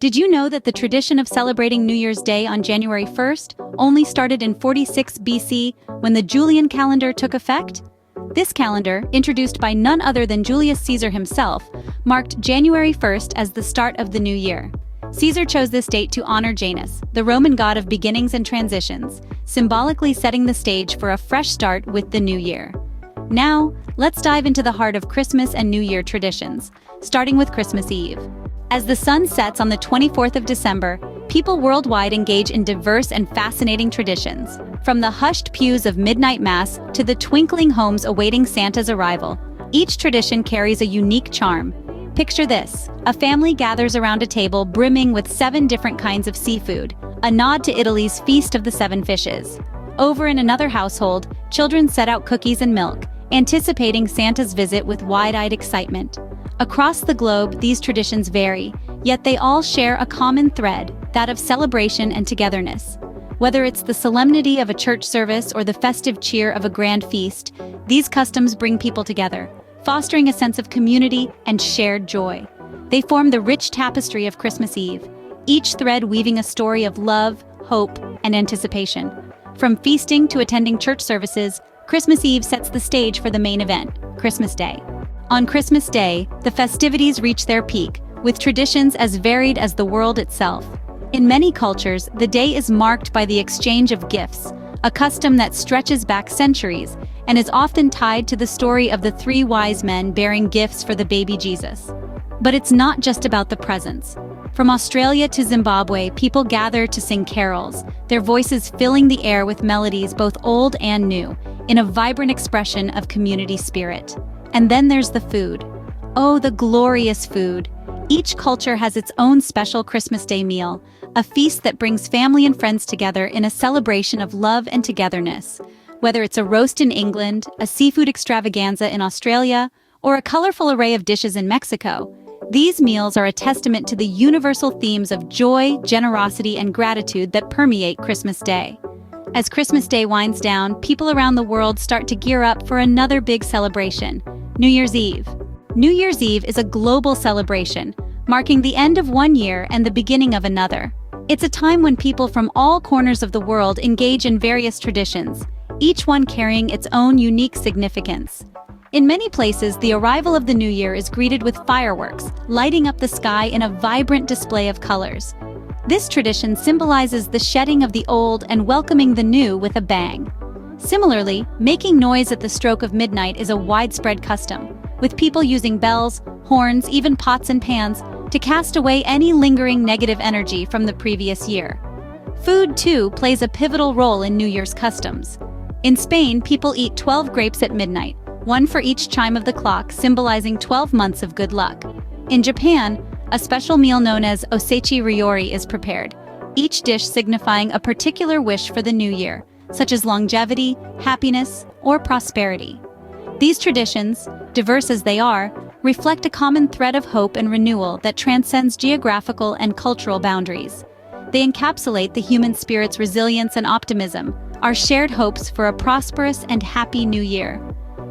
Did you know that the tradition of celebrating New Year's Day on January 1st only started in 46 BC when the Julian calendar took effect? This calendar, introduced by none other than Julius Caesar himself, marked January 1st as the start of the new year. Caesar chose this date to honor Janus, the Roman god of beginnings and transitions, symbolically setting the stage for a fresh start with the new year. Now, let's dive into the heart of Christmas and New Year traditions, starting with Christmas Eve. As the sun sets on the 24th of December, people worldwide engage in diverse and fascinating traditions. From the hushed pews of midnight mass to the twinkling homes awaiting Santa's arrival, each tradition carries a unique charm. Picture this: a family gathers around a table brimming with 7 different kinds of seafood, a nod to Italy's Feast of the Seven Fishes. Over in another household, children set out cookies and milk, anticipating Santa's visit with wide-eyed excitement. Across the globe, these traditions vary, yet they all share a common thread, that of celebration and togetherness. Whether it's the solemnity of a church service or the festive cheer of a grand feast, these customs bring people together, fostering a sense of community and shared joy. They form the rich tapestry of Christmas Eve, each thread weaving a story of love, hope, and anticipation. From feasting to attending church services, Christmas Eve sets the stage for the main event, Christmas Day. On Christmas Day, the festivities reach their peak, with traditions as varied as the world itself. In many cultures, the day is marked by the exchange of gifts, a custom that stretches back centuries and is often tied to the story of the 3 wise men bearing gifts for the baby Jesus. But it's not just about the presents. From Australia to Zimbabwe, people gather to sing carols, their voices filling the air with melodies both old and new, in a vibrant expression of community spirit. And then there's the food. Oh, the glorious food. Each culture has its own special Christmas Day meal, a feast that brings family and friends together in a celebration of love and togetherness. Whether it's a roast in England, a seafood extravaganza in Australia, or a colorful array of dishes in Mexico, these meals are a testament to the universal themes of joy, generosity, and gratitude that permeate Christmas Day. As Christmas Day winds down, people around the world start to gear up for another big celebration, New Year's Eve. New Year's Eve is a global celebration, marking the end of one year and the beginning of another. It's a time when people from all corners of the world engage in various traditions, each one carrying its own unique significance. In many places, the arrival of the new year is greeted with fireworks, lighting up the sky in a vibrant display of colors. This tradition symbolizes the shedding of the old and welcoming the new with a bang. Similarly, making noise at the stroke of midnight is a widespread custom, with people using bells, horns, even pots and pans to cast away any lingering negative energy from the previous year. Food, too, plays a pivotal role in New Year's customs. In Spain, people eat 12 grapes at midnight, one for each chime of the clock, symbolizing 12 months of good luck. In Japan, a special meal known as osechi ryori is prepared, each dish signifying a particular wish for the new year, such as longevity, happiness, or prosperity. These traditions, diverse as they are, reflect a common thread of hope and renewal that transcends geographical and cultural boundaries. They encapsulate the human spirit's resilience and optimism, our shared hopes for a prosperous and happy new year.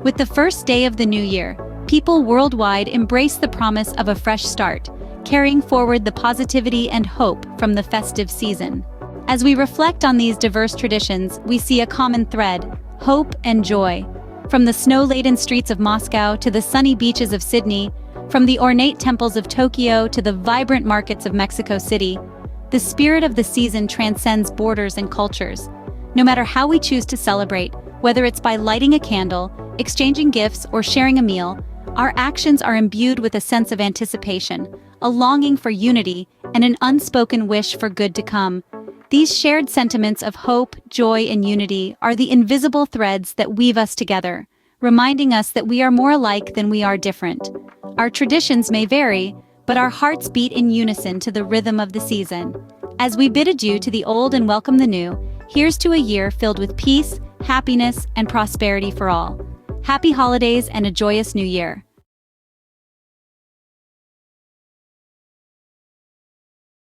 With the first day of the new year, people worldwide embrace the promise of a fresh start, carrying forward the positivity and hope from the festive season. As we reflect on these diverse traditions, we see a common thread: hope and joy. From the snow-laden streets of Moscow to the sunny beaches of Sydney, from the ornate temples of Tokyo to the vibrant markets of Mexico City, the spirit of the season transcends borders and cultures. No matter how we choose to celebrate, whether it's by lighting a candle, exchanging gifts, or sharing a meal, our actions are imbued with a sense of anticipation, a longing for unity, and an unspoken wish for good to come. These shared sentiments of hope, joy, and unity are the invisible threads that weave us together, reminding us that we are more alike than we are different. Our traditions may vary, but our hearts beat in unison to the rhythm of the season. As we bid adieu to the old and welcome the new, here's to a year filled with peace, happiness, and prosperity for all. Happy holidays and a joyous new year.